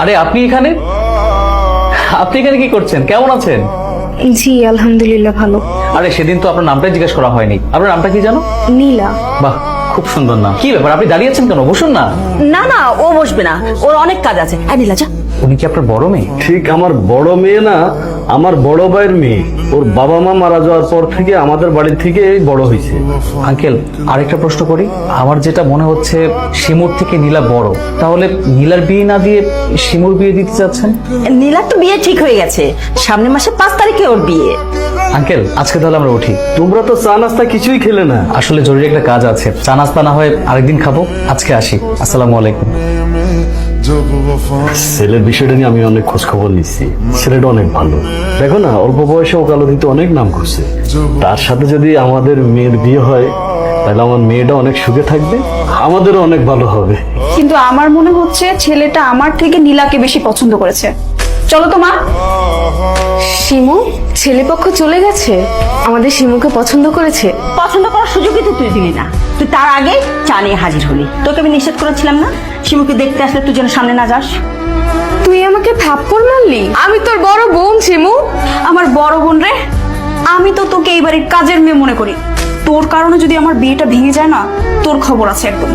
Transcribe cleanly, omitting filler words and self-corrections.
আরে আপনি এখানে কি করছেন? কেমন আছেন? জি আলহামদুলিল্লাহ ভালো। আরে সেদিন তো আপনার নামটাই জিজ্ঞেস করা হয়নি। আপনার নামটা কি জানো? নীলা। বাহ, খুব সুন্দর নাম। কি ব্যাপার, আপনি দাঁড়িয়ে আছেন কেন? বসুন না। না না, ও বসবে না, ওর অনেক কাজ আছে। নীলা যা। উনি কি আপনার বড় মেয়ে? ঠিক আমার বড় মেয়ে না, আমার বড় ভাইয়ের মেয়ে। ওর বাবা মা মারা যাওয়ার পর থেকে আমাদের বাড়ি থেকে বড় হয়েছে। আঙ্কেল, আরেকটা প্রশ্ন করি। আমার যেটা মনে হচ্ছে শিমুর থেকে নীলা বড়, তাহলে নীলার বিয়ে না দিয়ে শিমুর বিয়ে দিতে চাচ্ছেন? নীলার তো বিয়ে ঠিক হয়ে গেছে, সামনের মাসে 5 তারিখে ওর বিয়ে। আঙ্কেল, আজকে তাহলে আমরা উঠি। তোমরা তো চা নাস্তা কিছুই খেলে না। আসলে জরুরি একটা কাজ আছে, চা নাস্তা না হয় আরেকদিন খাবো, আজকে আসি। আসসালামু আলাইকুম। ছেলের বিষয়টা নিয়ে আমি অনেক খোঁজ খবর নিচ্ছি। ছেলেটা অনেক ভালো, দেখো না, অল্প বয়সে ওকালতিতে অনেক নাম করছে। তার সাথে যদি আমাদের মেয়ের বিয়ে হয়, তাহলে আমার মেয়েটা অনেক সুখে থাকবে, আমাদেরও অনেক ভালো হবে। কিন্তু আমার মনে হচ্ছে ছেলেটা আমার থেকে নীলাকে বেশি পছন্দ করেছে। চলো তো মা। শিমু, ছেলেপক্ষ চলে গেছে, আমাদের শিমুকে পছন্দ করেছে। পছন্দ করার সুযোগই তো তুই দিলি না, তুই তার আগে চা নিয়ে হাজির হলি। তোকে আমি নিষেধ করেছিলাম না, শিমুকে দেখতে আসলে তুই যেন সামনে না যাস। তুই আমাকে থাপ্পড় মারলি? আমি তোর বড় বোন শিমু। আমার বড় বোন রে, আমি তো তোকে এই বাড়ির কাজের মেয়ে মনে করি। তোর কারণে যদি আমার বিয়েটা ভেঙে যায় না, তোর খবর আছে একদম।